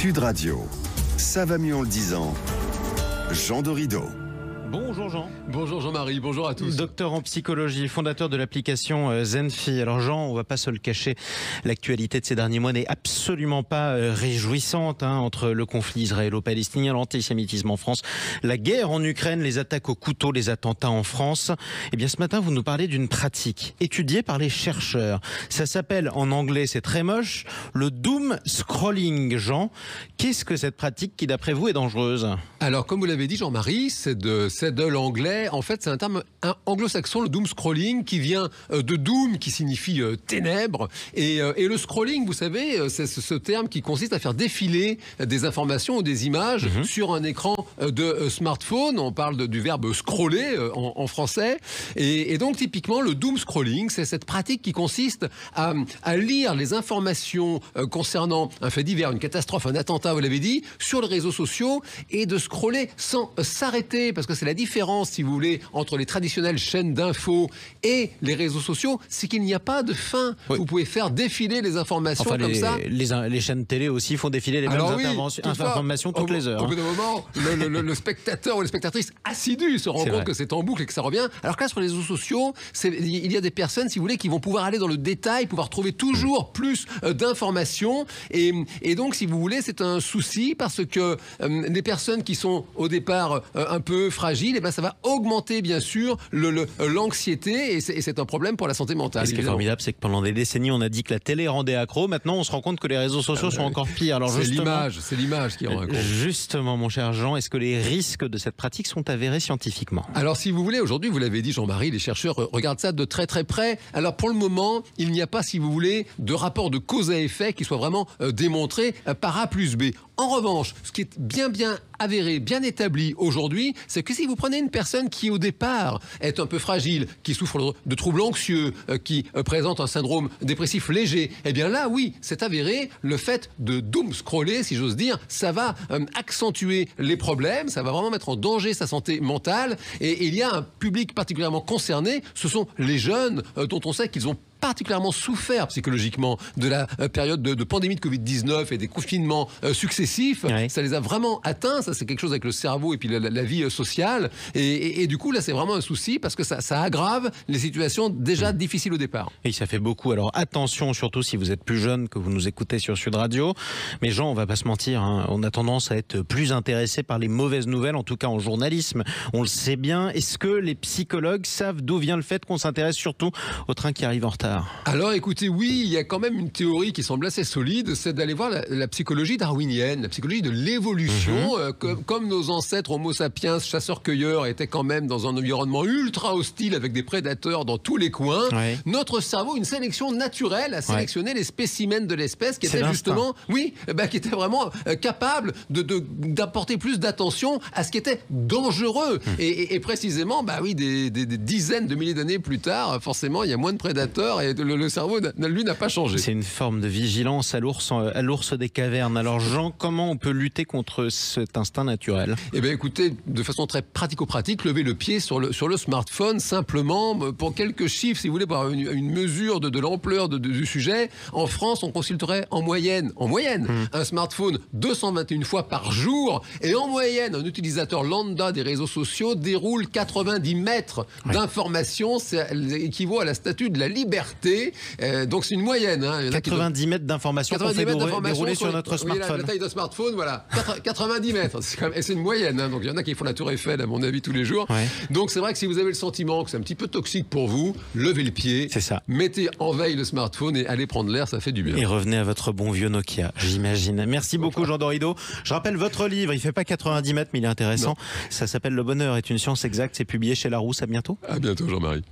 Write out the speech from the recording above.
Sud Radio. Ça va mieux en le disant. Jean Dorido. Bonjour Jean. Bonjour Jean-Marie, bonjour à tous. Docteur en psychologie, fondateur de l'application Zenfi. Alors Jean, on va pas se le cacher, l'actualité de ces derniers mois n'est absolument pas réjouissante, entre le conflit israélo-palestinien, l'antisémitisme en France, la guerre en Ukraine, les attaques au couteau, les attentats en France. Eh bien ce matin, vous nous parlez d'une pratique étudiée par les chercheurs. Ça s'appelle en anglais, c'est très moche, le doom scrolling. Jean, qu'est-ce que cette pratique qui d'après vous est dangereuse? Alors comme vous l'avez dit Jean-Marie, c'est de l'anglais. En fait, c'est un terme anglo-saxon, le doom scrolling, qui vient de doom, qui signifie ténèbres. Et le scrolling, vous savez, c'est ce terme qui consiste à faire défiler des informations ou des images sur un écran de smartphone. On parle du verbe scroller en français. Et donc, typiquement, le doom scrolling, c'est cette pratique qui consiste à lire les informations concernant un fait divers, une catastrophe, un attentat, vous l'avez dit, sur les réseaux sociaux et de scroller sans s'arrêter, parce que c'est la différence, si vous voulez, entre les traditionnelles chaînes d'infos et les réseaux sociaux, c'est qu'il n'y a pas de fin. Oui. Vous pouvez faire défiler les informations comme ça. Les chaînes télé aussi font défiler les mêmes informations toutes les heures. Au bout d'un moment, le spectateur ou la spectatrice assidu se rend compte que c'est en boucle et que ça revient. Alors que là, sur les réseaux sociaux, il y a des personnes, si vous voulez, qui vont pouvoir aller dans le détail, pouvoir trouver toujours plus d'informations. Et donc, si vous voulez, c'est un souci parce que les personnes qui sont au départ un peu fragiles, et ben ça va augmenter bien sûr l'anxiété et c'est un problème pour la santé mentale. Et ce qui est formidable, c'est que pendant des décennies, on a dit que la télé rendait accro. Maintenant, on se rend compte que les réseaux sociaux sont encore pires. Alors c'est l'image qui rend accro. Justement, mon cher Jean, est-ce que les risques de cette pratique sont avérés scientifiquement? Alors, si vous voulez, aujourd'hui, vous l'avez dit, Jean-Marie, les chercheurs regardent ça de très très près. Alors, pour le moment, il n'y a pas, si vous voulez, de rapport de cause à effet qui soit vraiment démontré par A plus B. En revanche, ce qui est bien avéré, bien établi aujourd'hui, c'est que si vous prenez une personne qui au départ est un peu fragile, qui souffre de troubles anxieux, qui présente un syndrome dépressif léger, eh bien là, oui, c'est avéré, le fait de doom scroller, si j'ose dire, ça va accentuer les problèmes, ça va vraiment mettre en danger sa santé mentale. Et il y a un public particulièrement concerné, ce sont les jeunes dont on sait qu'ils ont particulièrement souffert psychologiquement de la période de pandémie de Covid-19 et des confinements successifs. Oui. Ça les a vraiment atteints. Ça, c'est quelque chose avec le cerveau et puis la vie sociale. Et du coup, là, c'est vraiment un souci parce que ça aggrave les situations déjà difficiles au départ. Et ça fait beaucoup. Alors, attention, surtout si vous êtes plus jeune, que vous nous écoutez sur Sud Radio. Mais Jean, on va pas se mentir, on a tendance à être plus intéressé par les mauvaises nouvelles, en tout cas en journalisme. On le sait bien. Est-ce que les psychologues savent d'où vient le fait qu'on s'intéresse surtout au train qui arrive en retard? Alors écoutez, oui, il y a quand même une théorie qui semble assez solide, c'est d'aller voir la psychologie darwinienne, la psychologie de l'évolution. Comme nos ancêtres Homo sapiens, chasseurs-cueilleurs, étaient quand même dans un environnement ultra hostile avec des prédateurs dans tous les coins, notre cerveau, une sélection naturelle, a sélectionné les spécimens de l'espèce qui étaient justement, qui étaient vraiment capables d'apporter plus d'attention à ce qui était dangereux. Et précisément, des dizaines de milliers d'années plus tard, forcément, il y a moins de prédateurs et le cerveau, lui, n'a pas changé. C'est une forme de vigilance à l'ours des cavernes. Alors Jean, comment on peut lutter contre cet instinct naturel? Eh bien écoutez, de façon très pratico-pratique, levez le pied sur le smartphone, simplement, pour quelques chiffres, si vous voulez, pour avoir une mesure de l'ampleur du sujet. En France, on consulterait en moyenne, un smartphone 221 fois par jour, et en moyenne, un utilisateur lambda des réseaux sociaux déroule 90 mètres d'informations, ça équivaut à la statue de la liberté. Donc c'est une moyenne. 90 mètres d'informations qu'on fait dérouler sur notre smartphone. La taille d'un smartphone, voilà. 90 mètres. C'est une moyenne. Donc il y en a qui font la tour Eiffel, à mon avis, tous les jours. Donc c'est vrai que si vous avez le sentiment que c'est un petit peu toxique pour vous, levez le pied. C'est ça. Mettez en veille le smartphone et allez prendre l'air, ça fait du bien. Et revenez à votre bon vieux Nokia, j'imagine. Merci beaucoup, Jean Dorido. Je rappelle votre livre, il fait pas 90 mètres, mais il est intéressant. Non. Ça s'appelle Le bonheur est une science exacte. C'est publié chez Larousse. À bientôt. À bientôt, Jean-Marie.